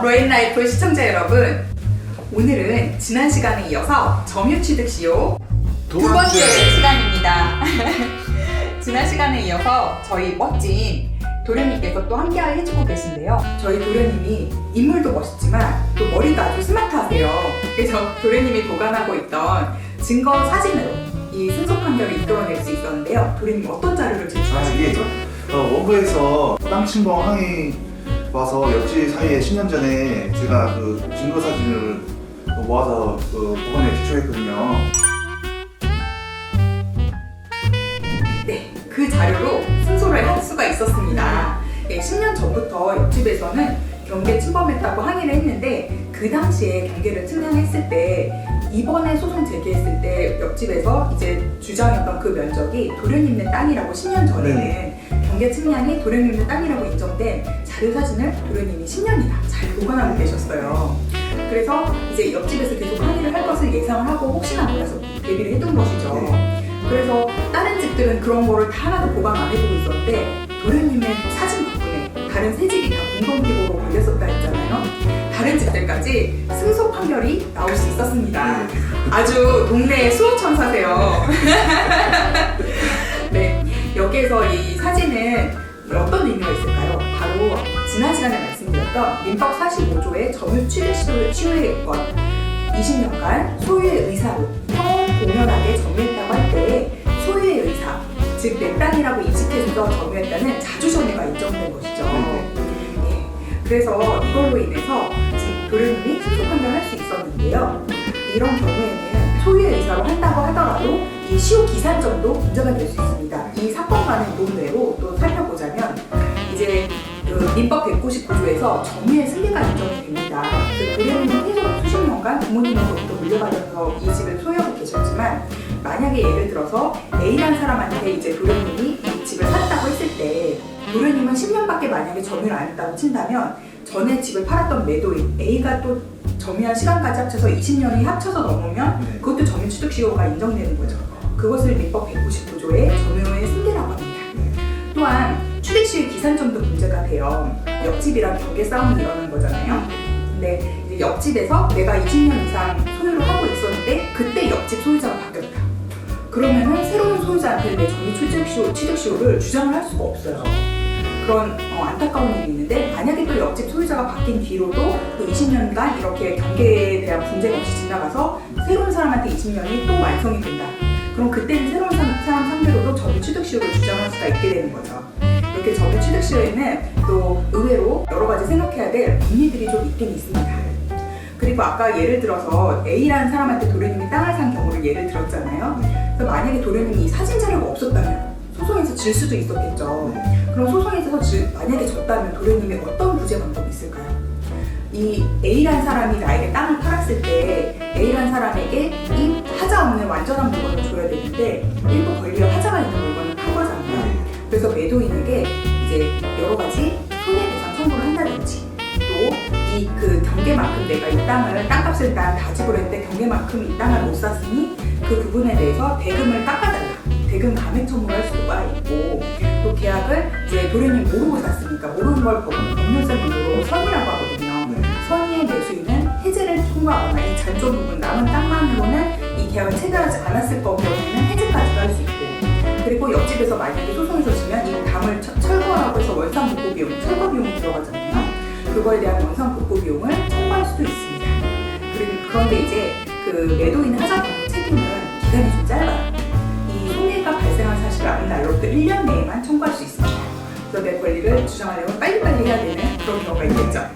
로엔라이프 시청자 여러분, 오늘은 지난 시간에 이어서 점유취득시효 두 번째 시간입니다. 지난 시간에 이어서 저희 멋진 도련님께서 또 함께 해주고 계신데요. 저희 도련님이 인물도 멋있지만 또 머리가 아주 스마트하세요. 그래서 도련님이 보관하고 있던 증거 사진으로 이 승소 판결을 이끌어낼 수 있었는데요. 도련님 어떤 자료를 제출하신 거죠? 원고에서 땅 침범 항의 와서 옆집 사이에 10년 전에 제가 그 증거 사진을 모아서 보관에 제출했거든요. 네, 그 자료로 승소를 할 수가 있었습니다. 네, 10년 전부터 옆집에서는 경계 침범했다고 항의를 했는데 그 당시에 경계를 측량했을 때 이번에 소송 제기했을 때 옆집에서 이제 주장했던 그 면적이 도련님네 땅이라고 10년 전에는 경계 측량이 도련님네 땅이라고 인정된 자료 사진을 도련님이 10년이나 잘 보관하고 계셨어요. 그래서 이제 옆집에서 계속 항의를 할 것을 예상을 하고 혹시나 몰라서 대비를 했던 것이죠. 그래서 다른 집들은 그런 거를 다 하나도 보관 안 해두고 있었는데 도련님의 사진 덕분에 다른 세 집이 다 공동피고로 걸렸었다 했잖아요. 다른 집들까지 승소 판결이 나올 수 있었습니다. 아주 동네의 수호천사세요. 네, 여기에서 이 사진은 어떤 의미가 있을까요? 바로 지난 시간에 말씀드렸던 민법 45조의 점유취득시효의 것 20년간 소유의 의사로 평온 공연하게 점유했다고 할 때에 소유의 의사, 즉 내 땅이라고 인식해서 점유했다는 자주점유가 인정된 것이죠. 네. 그래서 이걸로 인해서 지금 도련님이 승소 판결을 할 수 있었는데요. 이런 경우에는 소유의 의사로 한다고 하더라도 이 시효 기산점도 문제가 될 수 있습니다. 이 사건과는 논외로 또 살펴보자면 이제 그 민법 199조에서 점유의 승계가 인정이 됩니다. 그 도련님은 계속 수십 년간 부모님으로부터 물려받아서 이 집을 소유하고 계셨지만 만약에 예를 들어서 A라는 사람한테 이제 도련님이 이 집을 샀다고 했을 때 도련님은 10년밖에 만약에 점유를 안 했다고 친다면 전에 집을 팔았던 매도인 A가 또 점유한 시간까지 합쳐서 20년이 합쳐서 넘으면 그것도 점유취득시효가 인정되는 거죠. 그것을 민법 199조의 점유의 승계라고 합니다. 또한 취득시효 기산점도 문제가 돼요. 옆집이랑 경계 싸움이 일어나는 거잖아요. 근데 이제 옆집에서 내가 20년 이상 소유를 하고 있었는데 그때 옆집 소유자가 바뀌었다. 그러면은 새로운 소유자한테 내 점유취득시효를 주장을 할 수가 없어요. 그런 안타까운 일이 있는데 만약에 또 옆집 소유자가 바뀐 뒤로도 또 20년간 이렇게 경계에 대한 분쟁 없이 지나가서 새로운 사람한테 20년이 또 완성이 된다. 그럼 그때는 새로운 사람 상대로도 점유취득시효를 주장할 수가 있게 되는 거죠. 이렇게 점유취득시효에는 또 의외로 여러 가지 생각해야 될 법리들이 좀 있긴 있습니다. 그리고 아까 예를 들어서 A라는 사람한테 도련님이 땅을 산 경우를 예를 들었잖아요. 그래서 만약에 도련님이 이 사진 자료가 없었다면 소송에서 질 수도 있었겠죠. 그럼 소송에서 만약에 졌다면 도련님이 어떤 구제 방법이 있을까요? 이 A라는 사람이 나에게 땅을 팔았을 때 A라는 사람에게 이 하자 없는 완전한 물건을 줘야 되는데 일부 권리와 하자가 있는 물건을 판 거잖아요. 그래서 매도인에게 이제 여러 가지 손해배상 청구를 한다든지 또 이 그 경계만큼 내가 이 땅을 땅값을 다 지불했는데 경계만큼 이 땅을 못 샀으니 그 부분에 대해서 대금을 깎아달라. 대금 감액 청구를 할 수가 있고 또 계약을 이제 도련님 모르고 샀으니까 모르는 걸 법률상으로 선의라고 하거든요. 선의의 매수인은 해제를 청구하거나 이 잔존 부분 남은 땅만으로는 이 계약을 체결하지 않았을 경우에는 해제까지도 할 수 있고 그리고 옆집에서 만약에 소송에서 지면 이 담을 철거하라고 해서 원상 복구 비용, 철거 비용이 들어가잖아요. 그거에 대한 원상 복구 비용을 청구할 수도 있습니다. 그런데 이제 그 매도인 하자 법률 책임은 기간이 좀 짧아요. 이 손해가 발생한 사실을 아는 날로부터 1년 내에만 청구할 수 있습니다. 그래서 내 권리를 주장하려면 빨리빨리 해야 되는 그런 경우가 있겠죠.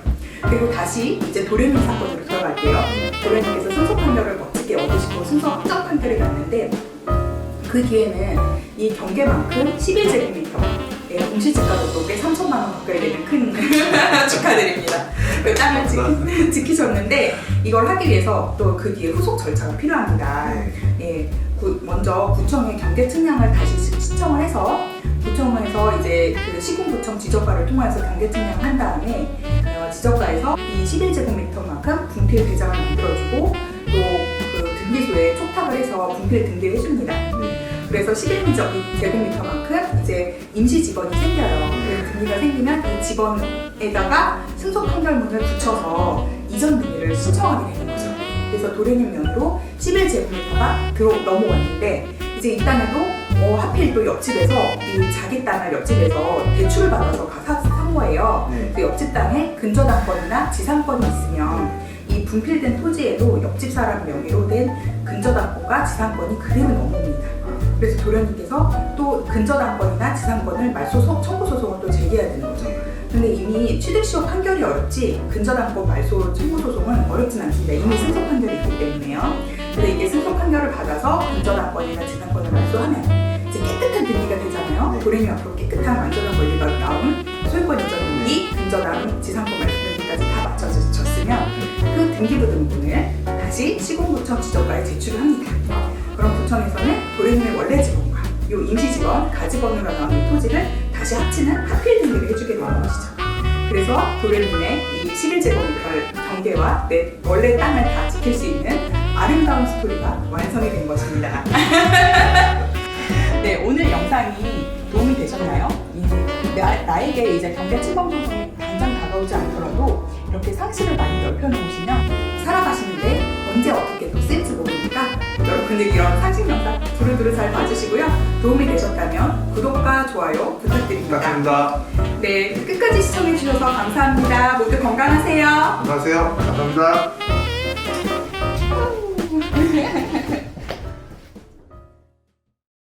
그리고 다시 이제 도련님 사건으로 들어갈게요. 도련님께서 승소 판결을 멋지게 얻으시고 승소 확정 판결이 났는데 그 뒤에는 이 경계만큼 11제곱미터 공시지가로도 꽤 3천만 원 가까이 되는 큰 축하드립니다. 그 땅을 지키셨는데 이걸 하기 위해서 또 그 뒤에 후속 절차가 필요합니다. 먼저 구청에 경계 측량을 다시 신청을 해서 구청에서 이제 그 시군구청 지적과를 통해서 경계 측량한 다음에 지적과에서 이 11제곱미터만큼 분필 대장을 만들어주고 또 그 등기소에 촉탁을 해서 분필 등기를 해줍니다. 그래서 11제곱미터만큼 이제 임시 집원이 생겨요. 그래서 등기가 생기면 이 집원에다가 승소 판결문을 붙여서 이전 등기를 신청하게 되는 거죠. 그래서 도련님 명의로 11제곱미터가 넘어왔는데 이제 이 땅에도 하필 또 옆집에서 이 자기 땅을 옆집에서 대출을 받아서 산 거예요. 네. 그 옆집 땅에 근저당권이나 지상권이 있으면 이 분필된 토지에도 옆집 사람 명의로 된 근저당권과 지상권이 그대로 넘어옵니다. 그래서 도련님께서 또 근저당권이나 지상권을 말소 청구 소송을 또 제기해야 되는 거죠. 근데 이미 취득시효 판결이 어렵지 근저당권 말소 청구 소송은 어렵진 않습니다. 이미 승소 판결이 있기 때문에요. 근데 이게 승소 판결을 받아서 근저당권이나 지상권을 말소하면 이제 깨끗한 등기가 되잖아요. 네. 도련님 앞으로 깨끗한 완전한 권리가 나온 소유권 이전 등기, 근저당, 지상권 말소 등기까지 다 맞춰졌으면 그 등기부등본을 다시 시공구청 지적과에 제출합니다. 그럼 구청에서는 도련님의 원래 집원과 이 임시집원, 가집원으로 나온 이 토지를 다시 합치는 합필 등기를 해주게 되는 것이죠. 그래서 도련님의 이 11제곱미터 경계와 내 원래 땅을 다 지킬 수 있는 아름다운 스토리가 완성이 된 것입니다. 네, 오늘 영상이 도움이 되셨나요? 나에게 이제 경계 침범 소송이 당장 다가오지 않더라도 이렇게 상식을 많이 넓혀놓으시면 살아가시는데 언제 어떻게 또 쓸지 모르니까 여러분들 이런 상식 영상 두루두루 잘 봐주시고요. 도움이 되셨다면 구독과 좋아요 부탁드립니다. 부탁드립니다. 네, 끝까지 시청해주셔서 감사합니다. 모두 건강하세요. 안녕하세요. 감사합니다.